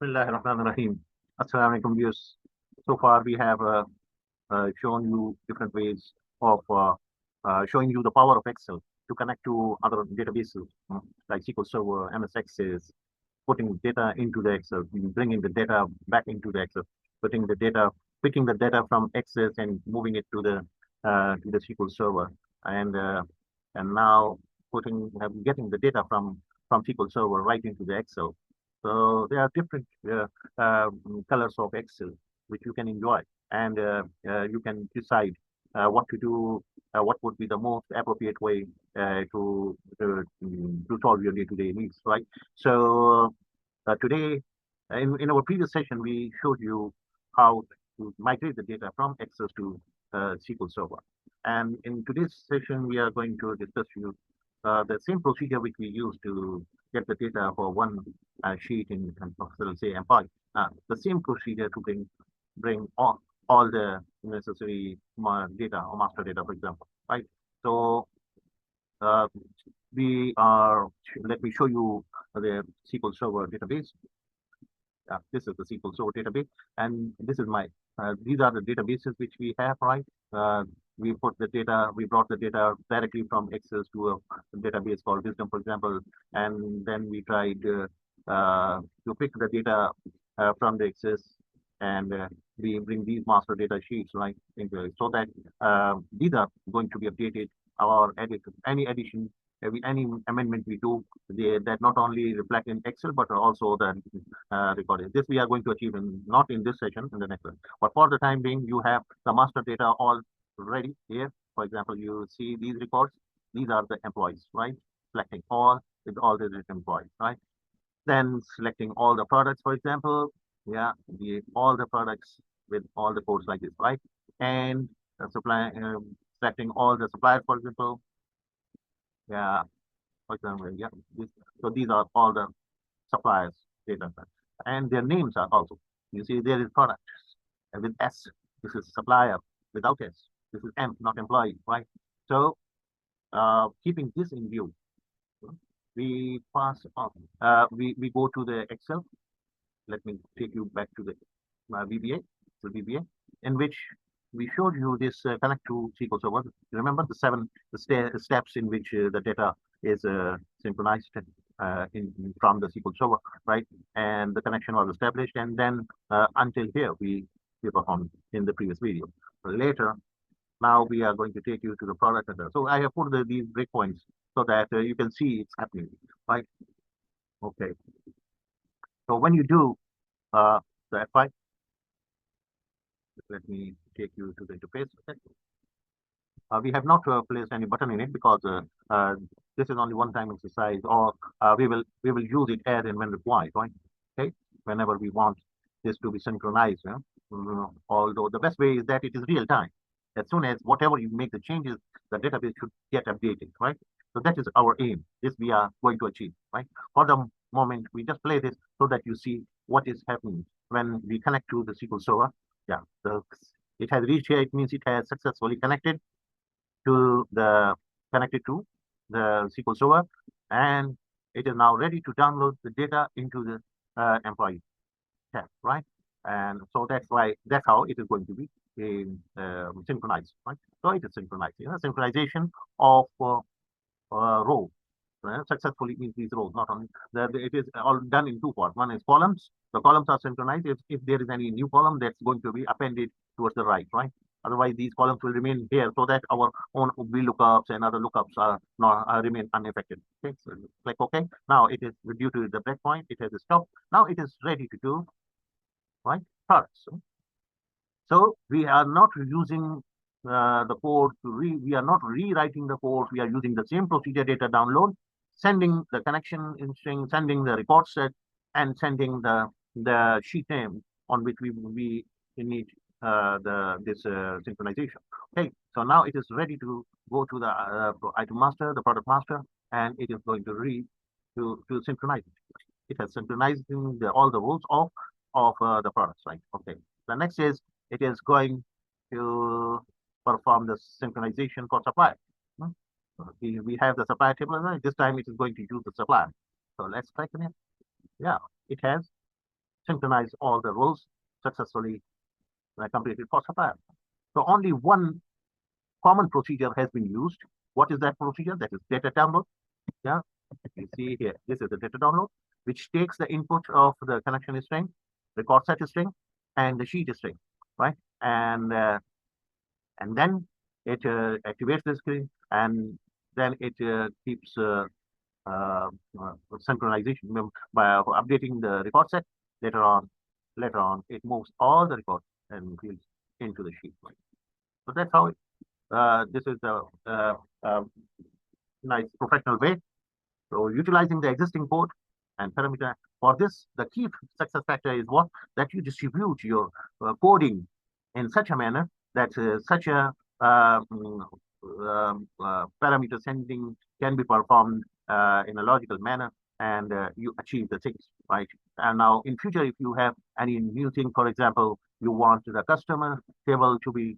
Bismillahirrahmanirrahim. Assalamu alaikum, viewers. So far, we have shown you different ways of showing you the power of Excel to connect to other databases like SQL Server, MS Access, putting data into the Excel, bringing the data back into the Excel, putting the data, picking the data from Access and moving it to the SQL Server, and uh, and now getting the data from SQL Server right into the Excel. So there are different colors of Excel which you can enjoy, and you can decide what to do, what would be the most appropriate way to solve your day-to-day needs, right? So today, in our previous session, we showed you how to migrate the data from Excel to SQL Server. And in today's session, we are going to discuss you the same procedure which we use to get the data for one sheet in, let's say, employee. The same procedure to bring all the necessary data or master data, for example, right? So uh, we are, let me show you the SQL Server database. This is the SQL Server database, and this is these are the databases which we have, right? We put the data, we brought the data directly from Access to a database called Wisdom, for example, and then we tried to pick the data from the Access, and we bring these master data sheets, right, into it, so that these are going to be updated, or edit any addition, any amendment we do, that not only reflect in Excel but also the recorded. This we are going to achieve not in this session, in the next one. But for the time being, you have the master data all ready here. For example, you see these records. These are the employees, right? Selecting all with all the employees, right? Then selecting all the products, for example, yeah, all the products with all the codes like this, right? And selecting all the suppliers, for example, yeah, for example, yeah. This, so these are all the suppliers data set. And their names are also. You see, there is product with S. This is supplier without S. This is M, not employee, right? So keeping this in view, we pass on. We go to the Excel. Let me take you back to the VBA, in which we showed you this connect to SQL Server. Remember the steps in which the data is synchronized from the SQL Server, right? And the connection was established, and then until here we performed in the previous video. Later, now we are going to take you to the product. So I have put these breakpoints so that you can see it's happening, right? Okay. So when you do the F5, let me take you to the interface. Okay. We have not placed any button in it because this is only one-time exercise, or we will use it as and when required, right? Okay, whenever we want this to be synchronized. Although the best way is that it is real time. As soon as whatever you make the changes, the database should get updated, right? So that is our aim. This we are going to achieve, right? For the moment, we just play this so that you see what is happening when we connect to the SQL Server. Yeah, it has reached here. It means it has successfully to the connected to the SQL Server, and it is now ready to download the data into the employee tab, right? And so that's how it is going to be synchronized, right? So it is synchronized. Synchronization of rows. Successfully means these rows, not only it is all done in two parts. One is columns. The columns are synchronized. If there is any new column, that's going to be appended towards the right? Otherwise, these columns will remain here so that our own VLOOKUPs and other lookups are not remain unaffected. Okay, so click OK. Now it is due to the breakpoint. It has stopped. Now it is ready to do right products. So we are not using the code we are not rewriting the code. We are using the same procedure data download, sending the connection in string, sending the record set, and sending the sheet name on which we need the this synchronization. Okay, so now it is ready to go to the item master, the product master, and it is going to read to synchronize it. It has synchronizing all the rules of the products, right? Okay. The next is it is going to perform the synchronization for supply. Hmm? So we have the supply table, right? This time it is going to use the supply. So let's click on it. Yeah, it has synchronize all the roles successfully completed for supplier. So only one common procedure has been used. What is that procedure? That is data download. Yeah, you see here, this is the data download, which takes the input of the connection string, record set string, and the sheet string, right? And then it activates the screen, and then it keeps uh, synchronization by updating the record set. Later on, it moves all the records and fields into the sheet. So that's how this is the nice professional way. So utilizing the existing code and parameter for this, the key success factor is what? That you distribute your coding in such a manner that such a parameter sending can be performed in a logical manner, and you achieve the things, right? And now in future, if you have any new thing, for example, you want the customer table to be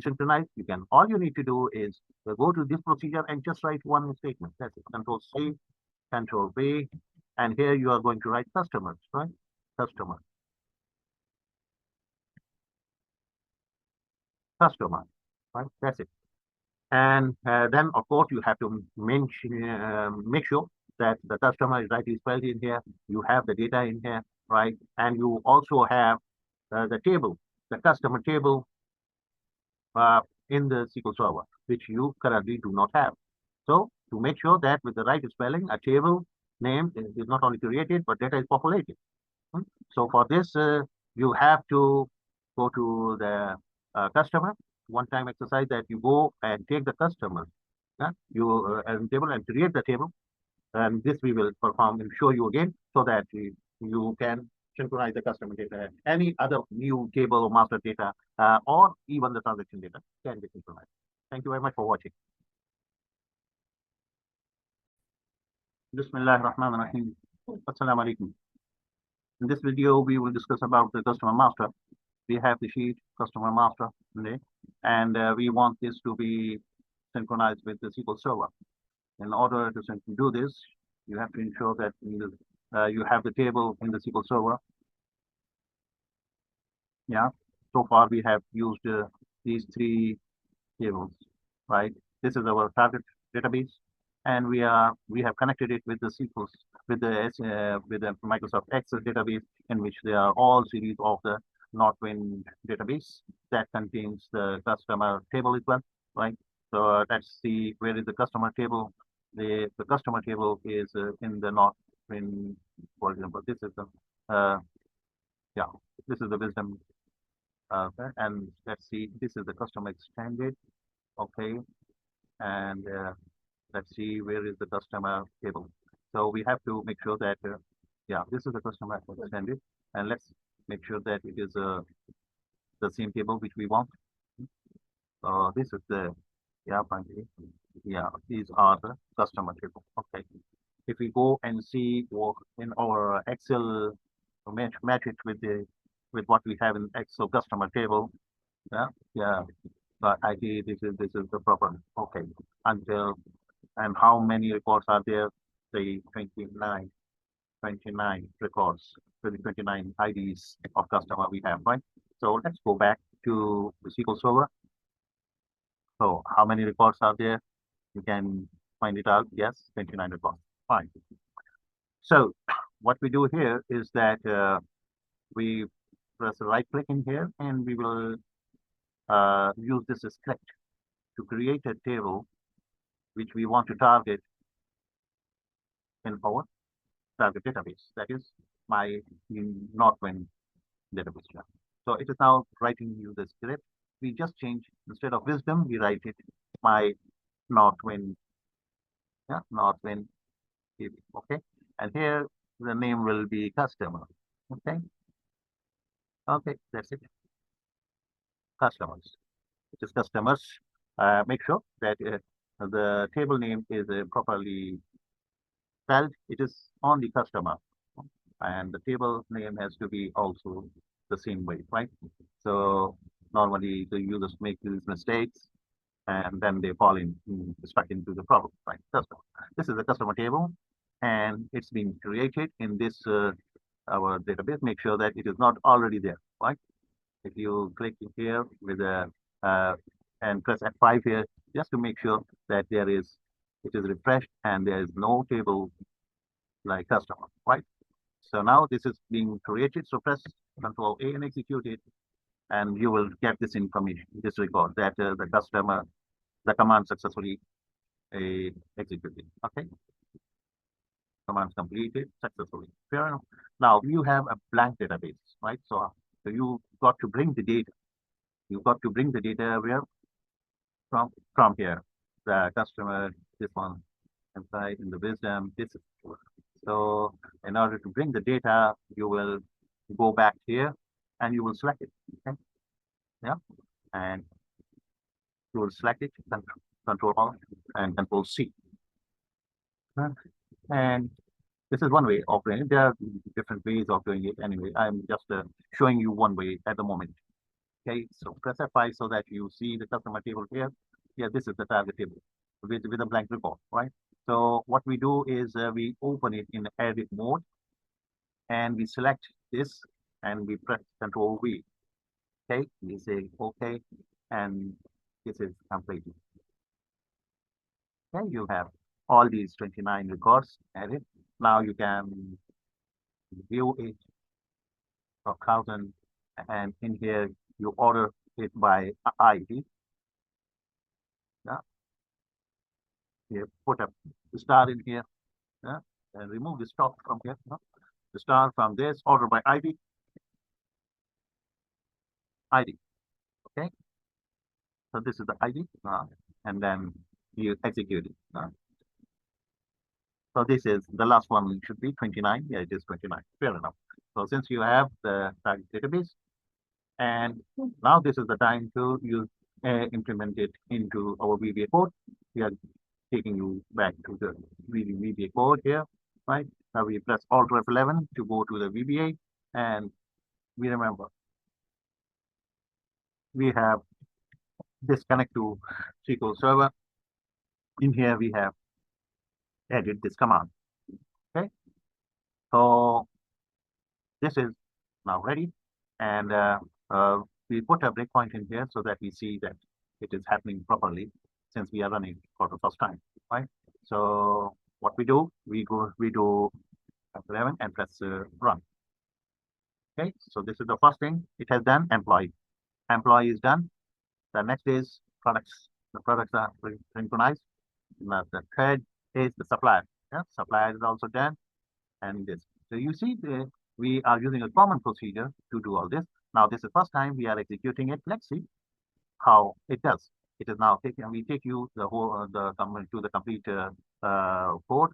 synchronized, you can, all you need to do is go to this procedure and just write one statement. That's it. Control C, Control V, and here you are going to write customers, right? Customer, customer, right? That's it. And then, of course, you have to make sure that the customer is rightly spelled in here. You have the data in here, right? And you also have the table, the customer table uh, in the SQL Server, which you currently do not have. So to make sure that with the right spelling, a table name is not only created, but data is populated. Hmm. So for this, you have to go to the customer. One time exercise that you go and take the customer, you and table and create the table. And this we will perform and show you again so that you can synchronize the customer data. Any other new table or master data or even the transaction data can be synchronized. Thank you very much for watching. Bismillah ar-Rahman ar-Rahim. Assalamu alaikum. In this video, we will discuss about the customer master. We have the sheet customer master today, and we want this to be synchronized with the SQL Server. In order to do this, you have to ensure that you have the table in the SQL Server. Yeah. So far, we have used these three tables, right? This is our target database, and we have connected it with the SQL with the Microsoft Access database, in which there are all series of the Northwind database that contains the customer table as well, right? So let's see, where is the customer table? The customer table is in the Northwind, for example. This is the yeah, this is the Wisdom, and let's see, this is the customer extended, okay, and let's see, where is the customer table. So we have to make sure that yeah, this is the customer extended, and let's make sure that it is the same table which we want. This is the, yeah, finally, yeah, these are the customer table. Okay, if we go and see what in our Excel, match it with the with what we have in Excel customer table. Yeah, yeah, but I see this is the proper. Okay, until, and how many records are there? Say 29 records, 29 IDs of customer we have, right? So let's go back to the SQL Server. So how many records are there? You can find it out. Yes, 29 records. Fine. So what we do here is that we press the right click in here, and we will use this script to create a table which we want to target in our target database. That is my Northwind database. So it is now writing you the script. We just change, instead of wisdom, we write it my Northwind. Yeah, Northwind. Okay. And here the name will be customer. Okay. Okay, that's it. Customers. It is customers. Make sure that the table name is properly spelled. It is on the customer, and the table name has to be also the same way, right? So normally the users make these mistakes, and then they fall stuck into the problem, right? Customer. This is the customer table, and it's been created in this our database, make sure that it is not already there, right? If you click here with a and press F5 here, just to make sure that it is refreshed and there is no table like customer, right? So now this is being created. So press Control A and execute it, and you will get this information, this record that the command successfully executed. Okay, command completed successfully. Fair enough. Now you have a blank database, right? So you got to bring the data. You got to bring the data where from here. The customer, this one, inside in the wisdom. This is so. In order to bring the data, you will go back here, and you will select it. Okay, yeah, and you will select it. Control Alt and Control C. And this is one way of doing it. There are different ways of doing it. Anyway, I'm just showing you one way at the moment. Okay, so press F5 so that you see the customer table here. Yeah, this is the target table with a blank report, right? So what we do is we open it in edit mode, and we select this, and we press Control V. Okay, we say OK, and this is completed. Okay, you have all these 29 records added. Now you can view it of 1,000, and in here you order it by ID. Yeah, you put a star in here, yeah, and remove the stop from here. Yeah? The star from this, order by ID, ID. Okay, so this is the ID, and then you execute it. So this is the last one, should be 29. Yeah, it is 29. Fair enough. So since you have the target database, and now this is the time to use implement it into our VBA code. We are taking you back to the VBA code here, right? Now we press Alt F11 to go to the VBA, and we remember we have this connect to SQL Server. In here we have added this command. Okay, so this is now ready, and we put a breakpoint in here so that we see that it is happening properly since we are running for the first time, right? So what we do, we do F11 and press run. Okay, so this is the first thing it has done. Employee is done. The next is products. The products are synchronized. Now the third is the supplier. Yeah, supplier is also done, and this. So you see, we are using a common procedure to do all this. Now this is the first time we are executing it. Let's see how it does. It is now taking. We take you the whole to the complete code.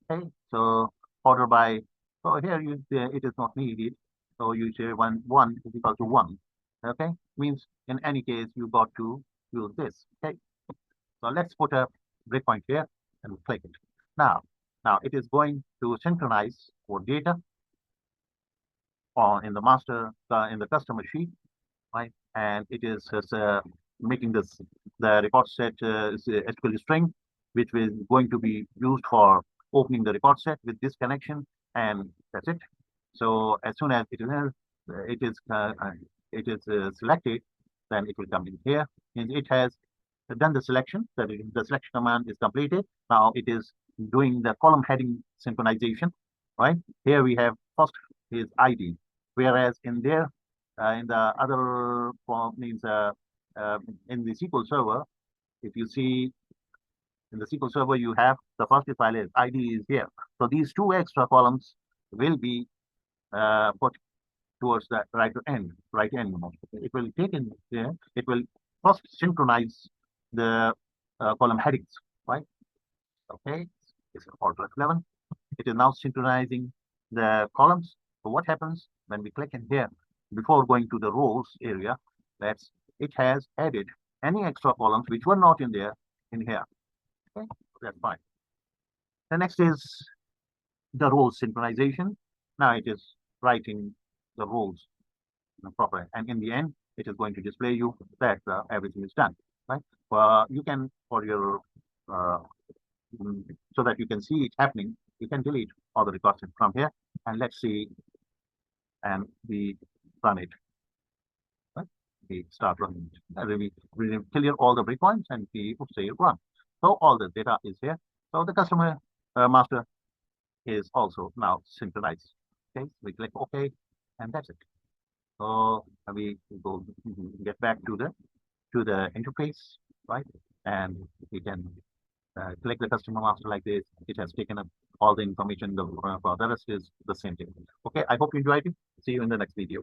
Okay, so order by. So here it is not needed. So you say one is equal to one. Okay, means in any case you got to use this. Okay, so let's put a breakpoint here and click it. Now it is going to synchronize our data on in the master in the customer sheet, right? And it is making the record set SQL string, which is going to be used for opening the record set with this connection, and that's it. So as soon as it is selected, then it will come in here, and it has done the selection. The selection command is completed. Now it is doing the column heading synchronization, right? Here we have first is ID, whereas in there, in the other form means in the SQL Server, if you see in the SQL Server, you have the first file is ID is here. So these two extra columns will be put towards the right end. It will take in there. It will first synchronize the column headings, right? Okay, it's Alt F11. It is now synchronizing the columns. So what happens when we click in here before going to the rows area? It has added any extra columns which were not in there in here. Okay, that's fine. The next is the rows synchronization. Now it is writing the rows proper, and in the end, it is going to display you that everything is done. Right? You can for your so that you can see it happening. You can delete all the records from here, and let's see and we run it. Right? We start running it. And then we clear all the breakpoints and we would say run. So all the data is here. So the customer master is also now synchronized. Okay, we click OK, and that's it. So we go get back to the interface, right? And we can click the customer master like this. It has taken up all the information. The rest is the same thing. Okay, I hope you enjoyed it. See you in the next video.